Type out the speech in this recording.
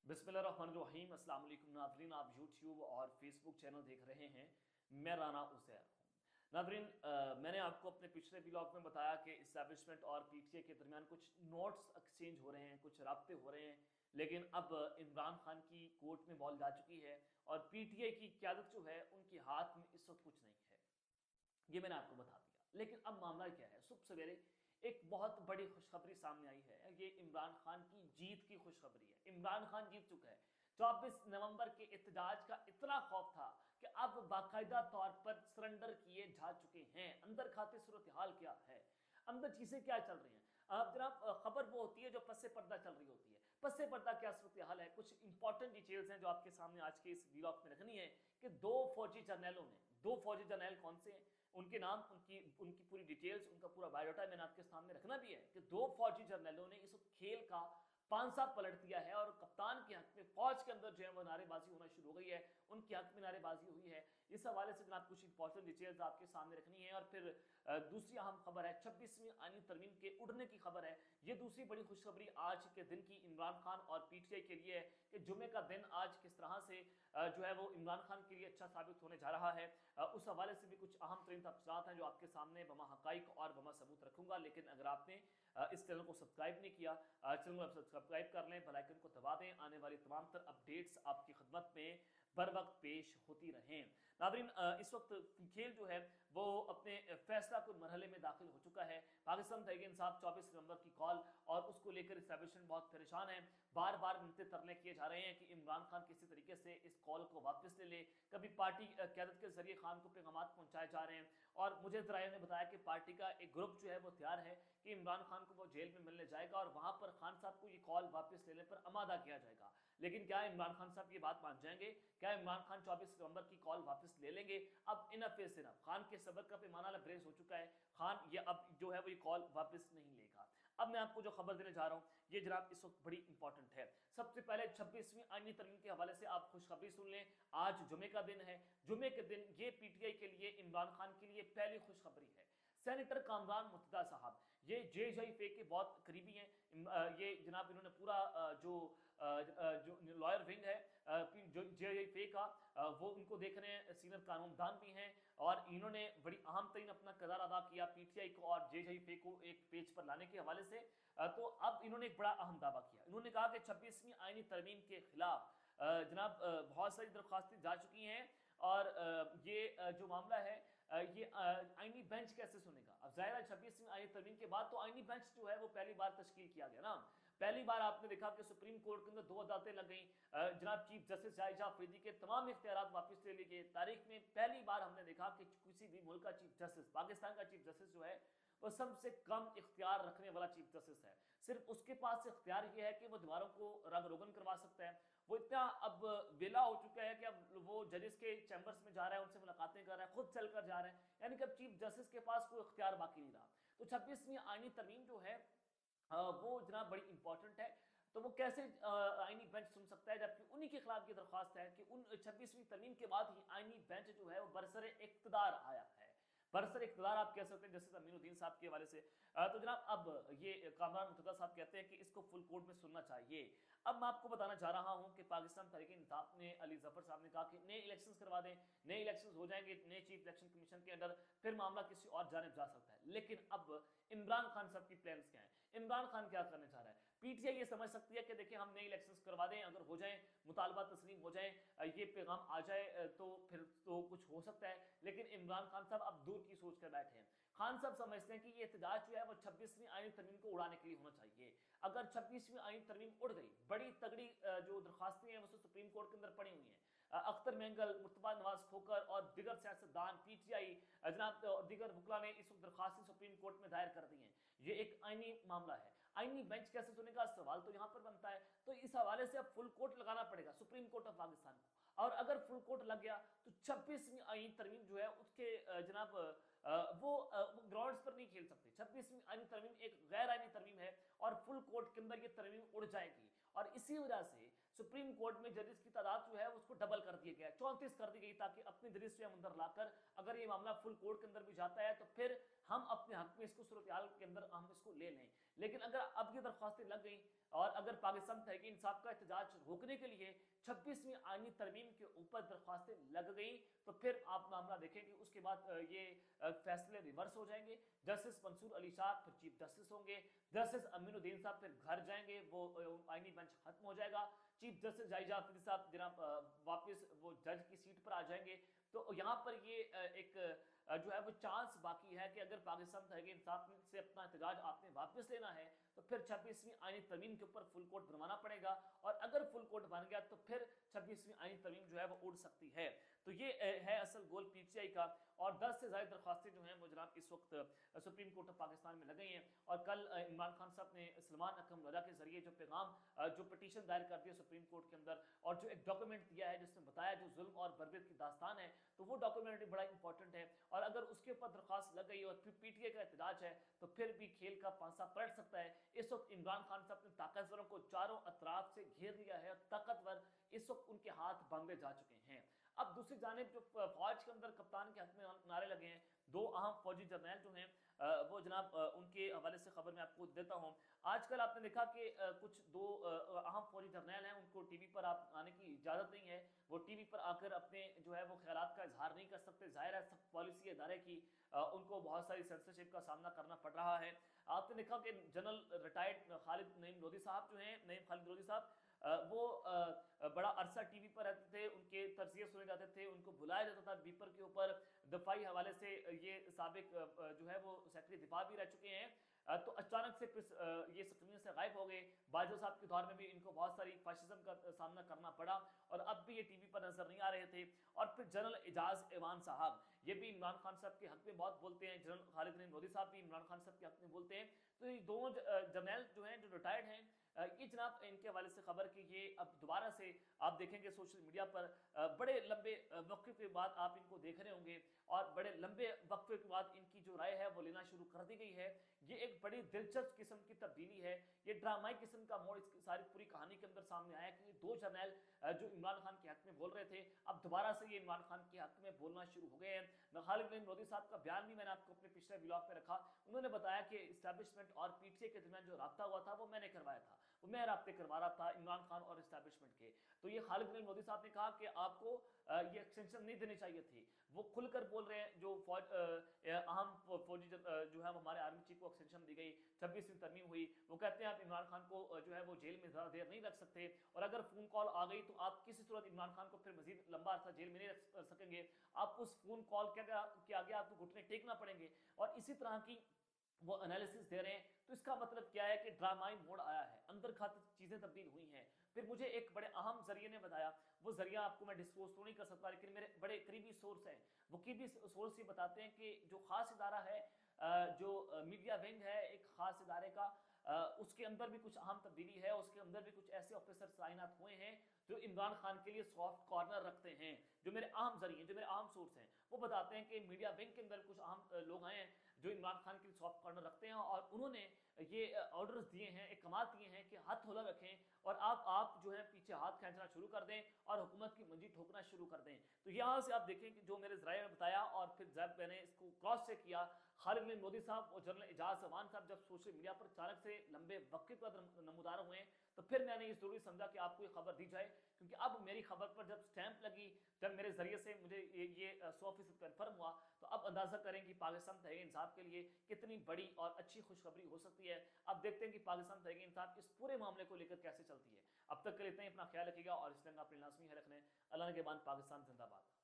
बिस्मिल्लाहिर्रहमानिर्रहीम। अस्सलाम वालेकुम नाज़रीन, आप यूट्यूब और फेसबुक चैनल देख रहे हैं। मैं राना उज़ैर हूँ। नाज़रीन, मैंने आपको अपने पिछले व्लॉग में बताया कि इस्टेब्लिशमेंट और पीटीआई के दरमियान कुछ नोट्स एक्सचेंज हो रहे हैं, कुछ राब्ते हो रहे हैं। लेकिन अब इमरान खान की कोर्ट में बॉल जा चुकी है और पीटीआई की क़यादत जो है उनके हाथ में इस वक्त कुछ नहीं है। ये मैंने आपको बता दिया। लेकिन अब मामला क्या है, सुबह सवेरे एक बहुत बड़ी खुशखबरी सामने आई है। ये इमरान खान की जीत की खुशखबरी है। इमरान खान जीत चुका है। 24 नवंबर के एहतजाज का इतना खौफ था कि अब बाकायदा तौर पर सरेंडर किए जा चुके हैं। अंदर खाते सूरत हाल क्या है, अंदर चीजें क्या चल रही हैं। अब जनाब, खबर वो होती है जो पस्से पर्दा चल रही होती है। पस्से पर्दा क्या सूरत हाल है, कुछ इंपॉर्टेंट डिटेल्स हैं जो आपके सामने आज के इस व्लॉग में रखनी है कि दो फौजी जर्नैल कौन से हैं, उनके नाम, उनकी उनकी पूरी डिटेल्स, उनका पूरा बायोडाटा मैंने आपके सामने रखना भी है कि दो फौजी जर्नैलों ने इस खेल का पांसा पलट दिया है और कप्तान के हक में फौज के अंदर जो है वो नारेबाजी होना शुरू हो गई है, उनके हक में नारेबाजी हुई है। इस हवाले से जनाब कुछ इंपॉर्टेंट डिटेल्स आपके सामने रखनी है। और फिर दूसरी अहम खबर है 26वीं आईनी तरमीम के उड़ने की खबर है। ये दूसरी बड़ी खुशखबरी आज के दिन की इमरान खान और पीटीआई के लिए है कि जुमे का दिन आज किस तरह से जो है वो इमरान खान के लिए अच्छा साबित होने जा रहा है। उस हवाले से भी कुछ अहम तरीन तफसीलात हैं जो आपके सामने बमा हकाइक और बमा सबूत रखूंगा। लेकिन अगर आपने इस चैनल को सब्सक्राइब नहीं किया, चैनल को सब्सक्राइब कर लें, बेल आइकन को दबा दें, आने वाली तमाम तर अपडेट्स आपकी खिदमत में बर वक्त पेश होती रहें। नाज़रीन, इस वक्त खेल जो है वो अपने फैसला कुन मरहले में दाखिल हो चुका है। पाकिस्तान तहरीक इंसाफ 24 नवंबर की कॉल और उसको लेकर इस्टेब्लिशमेंट बहुत परेशान है। बार बार मिलते तरले किए जा रहे हैं कि इमरान खान किसी तरीके से इस कॉल को वापस ले ले। कभी पार्टी क़यादत के जरिए खान को पैगाम पहुंचाए जा रहे हैं और मुझे जराये ने बताया कि पार्टी का एक ग्रुप जो है वो तैयार है कि इमरान खान को वो जेल में मिलने जाएगा और वहां पर खान साहब को ये कॉल वापस लेने पर आमादा किया जाएगा। लेकिन क्या इमरान खान साहब ये बात मान जाएंगे? क्या इमरान खान 24 नवंबर की कॉल वापस ले लेंगे? अब इनफ इज इनफ, खान के सबर का पैमाना लबरेज हो चुका है। खान ये अब जो है वो ये कॉल वापस नहीं लेगा। अब मैं आपको जो खबर देने जा रहा हूँ ये जनाब इस वक्त बड़ी इंपॉर्टेंट है। सबसे पहले 26वीं आईनी तरमीम के हवाले से आप खुशखबरी सुन लें। आज जुमे का दिन है। जुमे के दिन ये पीटीआई के लिए, इमरान खान के लिए पहली खुशखबरी है। सेनेटर कामरान मुर्तजा साहब ये जे के बहुत करीबी हैं। ये जनाब इन्होंने पूरा जो लॉयर विंग है जो जे का, वो उनको देख रहे हैं, सीनियर कानूनदान भी हैं और इन्होंने बड़ी अहम तरीन अपना किरदार अदा किया पीटीआई को और जे को एक पेज पर लाने के हवाले से। तो अब इन्होंने एक बड़ा अहम दावा किया। इन्होंने कहा कि 26वीं आईनी तरमीम के खिलाफ जनाब बहुत सारी दरख्वास्तें जा चुकी हैं और ये जो मामला है ये आईनी बेंच कैसे सुनेगा। अब जाहिर है 26वीं आईनी तरमीम के बाद तो आईनी बेंच जो है वो पहली बार तश्कील किया गया ना। पहली बार आपने देखा कि सुप्रीम कोर्ट के अंदर दो अदालतें लग गई। जनाब चीफ जस्टिस जायजा अफरीदी के तमाम इख्तियारात वापस ले लिए गए। तारीख में पहली बार हमने देखा कि किसी भी मुल्क का चीफ जस्टिस, पाकिस्तान का चीफ जस्टिस जो है वो सबसे कम इख्तियार रखने वाला चीफ जस्टिस है। सिर्फ उसके पास इख्तियार ये है कि वो दीवारों को रंग रोगन करवा सकता है। वो इतना अब वेला हो चुका है कि अब वो जजेस के चैम्बर्स में जा रहा है, उनसे मुलाकातें कर रहा है, खुद चलकर जा रहा है, यानी कि अब चीफ जस्टिस के पास कोई इख्तियार बाकी नहीं रहा। तो 26वीं आईनी तरमीम जो है वो जनाब बड़ी इंपॉर्टेंट है। तो वो कैसे आईनी बेंच सुन सकता है, जबकि उन्हीं के खिलाफ ये दरख्वास्त है कि उन 26वीं तरमीम के बाद ही आईनी बेंच जो है वो बरसरे इख्तिदार आया है। बरसर इख्तिदार आप कह सकते हैं जस्टिस अमीनुद्दीन साहब के हवाले से। तो जनाब अब ये कामरान मुर्तजा साहब कहते हैं कि इसको फुल कोर्ट में सुनना चाहिए। अब मैं आपको बताना चाह रहा हूं कि पाकिस्तान तहरीक इंसाफ ने, अली जफर साहब ने कहा कि नए इलेक्शंस करवा दें, नए इलेक्शंस हो जाएंगे नए चीफ इलेक्शन कमीशन के अंडर, फिर मामला किसी और जानिब जा सकता है। लेकिन अब इमरान खान साहब की प्लान्स क्या है, इमरान खान क्या करने चाह रहा है? पीटीआई ये समझ सकती है कि देखिए हम नए इलेक्शंस करवा दें, अगर हो जाए, मुतालबा तस्लीम हो जाए, ये पैगाम आ जाए तो फिर तो कुछ हो सकता है। लेकिन इमरान खान साहब अब दूर की सोच कर बैठे हैं। खान साहब समझते हैं कि ये एहतजाज जो है वो 26वीं आईनी तरमीम को उड़ाने के लिए होना चाहिए। अगर 26वीं आईनी तरमीम उड़ गई, बड़ी तगड़ी जो दरखास्तें हैं वो सुप्रीम कोर्ट के अंदर पड़ी हुई हैं। अख्तर मेंगल, मुर्तबा नवाज खोकर और दिगर सियासतदान, पीटीआई, जनाब दिगर वकला ने इस दरखास्तें सुप्रीम कोर्ट में दायर कर दी हैं। ये एक आईनी मामला है। आईनी बेंच कैसे सुनेगा, सवाल तो यहाँ पर बनता है। तो इस हवाले से अब फुल कोर्ट लगाना पड़ेगा सुप्रीम कोर्ट ऑफ पाकिस्तान को। और अगर फुल कोर्ट लग गया तो 26वीं आईनी तरमीम जो है उसके जनाब वो ग्राउंड्स पर नहीं खेल सकते। 26वीं आईनी तरमीम एक गैर आईनी तरमीम है और फुल कोर्ट के अंदर ये तरमीम उड़ जाएगी। और इसी वजह से सुप्रीम कोर्ट में जजेस की तादाद जो है उसको डबल कर दिया गया, 34 कर दी गई, ताकि अपनी दृष्टि हम अंदर लाकर अगर ये मामला फुल कोर्ट के अंदर भी जाता है तो फिर हम अपने हक में इसको सूरत के अंदर हम इसको ले लें। लेकिन अगर अब ये दरख्वास्तें लग गई और अगर पाकिस्तान तहरीक इंसाफ का एहतजाज रोकने के लिए 26वीं आईनी तरमीम के ऊपर दरख्वास्तें लग गई तो फिर आप मामला देखेंगे उसके बाद ये फैसले रिवर्स हो जाएंगे। जस्टिस मंसूर अली शाह फिर चीफ जस्टिस होंगे, जस्टिस अमीनुद्दीन साहब फिर घर जाएंगे, वो आईनी बेंच खत्म हो जाएगा, चीफ जस्टिस जाई जाफरी साहब जनाब वापस वो जज की सीट पर आ जाएंगे। तो यहाँ पर ये एक जो है वो चांस बाकी है कि अगर पाकिस्तान तहरीक इंसाफ से अपना एहतजाज आपने वापस लेना है तो फिर 26वीं आईनी तरमीम के ऊपर फुल कोर्ट बनवाना पड़ेगा, और अगर फुल कोर्ट बन गया तो फिर 26वीं आईनी तरमीम जो है वो उड़ सकती है। तो ये है असल गोल पीटीआई का, और 10 से ज़्यादा दरख्वास्तें जो हैं वो जनाब इस वक्त सुप्रीम कोर्ट ऑफ पाकिस्तान में लग गई हैं। और कल इमरान खान साहब ने सलमान अकरम लोधा के जरिए जो पैगाम जो पिटीशन दायर कर दिया सुप्रीम कोर्ट के अंदर और जो एक डॉक्यूमेंट दिया है जिसमें बताया जो जुल्म और बर्बरीत की दास्तान है, तो वो डॉक्यूमेंट भी बड़ा इंपॉर्टेंट है। और अगर उसके ऊपर दरख्वास्त लग गई और फिर पीटीआई का एहतजाज है तो फिर भी खेल का पांसा पलट सकता है। इस वक्त इमरान खान साहब ने ताकतवरों को चारों अतराफ से घेर लिया है और ताकतवर इस वक्त उनके हाथ बांधे जा चुके हैं। अब दूसरी जानिब जो फौज के अंदर कप्तान के हक में नारे लगे हैं, दो अहम फौजी जर्नैल जो हैं वो जनाब उनके हवाले से खबर मैं आपको देता हूं। आजकल आपने देखा कि कुछ दो अहम फौजी जर्नैल हैं, उनको टीवी पर आप आने की इजाज़त नहीं है, वो टीवी पर आकर अपने जो है वो ख्यालात का इजहार नहीं कर सकते। जाहिर है सब पॉलिसी इदारे की उनको बहुत सारी सेंसरशिप का सामना करना पड़ रहा है। आपने देखा कि जनरल रिटायर्ड खालिद नईम लोधी साहब जो हैं, नईम खालिद लोधी साहब वो बड़ा अरसा टीवी पर रहते थे, उनके तर्जिए सुने जाते थे, उनको बुलाया जाता था बीपर के ऊपर। दफाई हवाले से ये साबिक जो है वो सेक्रेटरी दिफा भी रह चुके हैं, तो अचानक से ये स्क्रीन से गायब हो गए। बाजवा साहब के दौर में भी इनको बहुत सारी फाशिज्म का सामना करना पड़ा और अब भी ये टीवी पर नजर नहीं आ रहे थे। और फिर जनरल एजाज एवान साहब, ये भी इमरान खान साहब के हक में बहुत बोलते हैं, जनरल खालिद नईम लोधी साहब भी इमरान खान साहब के हक में बोलते हैं। तो ये दोनों जर्नैल जो हैं जो रिटायर्ड हैं, ये जनाब इनके हवाले से खबर कि ये अब दोबारा से आप देखेंगे सोशल मीडिया पर बड़े लंबे वक्फे के बाद आप इनको देख रहे होंगे और बड़े लंबे वक्फे के बाद इनकी जो राय है वो लेना शुरू कर दी गई है। ये एक बड़ी दिलचस्प किस्म की तब्दीली है, ये ड्रामाई किस्म का मोड़ इसकी सारी पूरी कहानी के अंदर सामने आया कि दो जर्नैल जो इमरान खान के हक में बोल रहे थे अब दोबारा से ये इमरान खान के हक में बोलना शुरू हो गए हैं। खालिद बिन लोधी साहब का बयान भी मैंने आपको अपने पिछले ब्लॉग में रखा, उन्होंने बताया कि इस्टेब्लिशमेंट और पीटीआई के दरमियान जो राब्ता हुआ था वो मैंने करवाया था, वो मैं राब्ते करवा रहा था इमरान खान और इस्टेब्लिशमेंट के। तो ये खालिद बिन लोधी साहब ने कहा कि आपको ये एक्सटेंशन नहीं देनी चाहिए थी। वो खुलकर बोल रहे हैं, जो अहम फौजी जो है हमारे आर्मी चीफ को एक्सटेंशन दी गई, 26वीं तरमीम हुई, वो कहते हैं आप इमरान खान को जो है वो जेल में ज़्यादा देर नहीं रख सकते, और अगर फोन कॉल आ गई तो आप किसी सूरत इमरान खान को फिर मजीद लंबा अर्सा जेल में नहीं रख सकेंगे, आप उस फोन कॉल के आगे आपको घुटने टेकना पड़ेंगे। और इसी तरह की वो एनालिसिस दे रहे हैं। तो इसका मतलब क्या है कि ड्रामाई मोड़ आया है, अंदर खाते चीजें तब्दील हुई हैं। फिर मुझे एक बड़े अहम जरिए ने बताया, वो जरिया आपको मैं डिस्क्लोज तो नहीं कर सकता, लेकिन मेरे बड़े करीबी सोर्स हैं, वो करीबी सोर्स ये बताते हैं कि जो खास इदारा है, जो मीडिया विंग है एक खास इदारे का, उसके अंदर भी कुछ अहम तब्दीली है, उसके अंदर भी कुछ ऐसे ऑफिसर तैनात हुए हैं जो इमरान खान के लिए सॉफ्ट कॉर्नर रखते हैं। जो मेरे अहम जरिए, जो मेरे अहम सोर्स हैं, वो बताते हैं कि मीडिया विंग के अंदर कुछ अहम लोग आए हैं जो इमरान खान के लिए सॉफ्ट कॉर्नर रखते हैं, और उन्होंने ये ऑर्डर्स दिए हैं, एक कमाल दिए हैं कि हाथ होला रखें और आप जो है पीछे हाथ खींचना शुरू कर दें और हुकूमत की मंजी ठोकना शुरू कर दें। तो यहाँ से आप देखें कि जो मेरे जराये ने बताया और फिर जब मैंने इसको क्रॉस चेक किया, खालिद बिन लोधी साहब और जनरल एजाज एवान साहब जब सोशल मीडिया पर अचानक से लंबे वक्फे पर नमूदार हुए, तो फिर मैंने ये जरूरी समझा कि आपको ये खबर दी जाए, क्योंकि अब मेरी खबर पर जब स्टैंप लगी, जब मेरे जरिए से मुझे ये 100% कन्फर्म हुआ, तो अब अंदाजा करें कि पाकिस्तान तहरीक इंसाफ के लिए कितनी बड़ी और अच्छी खुशखबरी हो सकती है। अब देखते हैं कि पाकिस्तान तहरीक इंसाफ इस पूरे मामले को लेकर कैसे चलती है। अब तक के लिए इतना ही, अपना ख्याल रखिएगा और इस तरह अपने लाजमी है रखने। अल्लाह के बाद पाकिस्तान जिंदाबाद।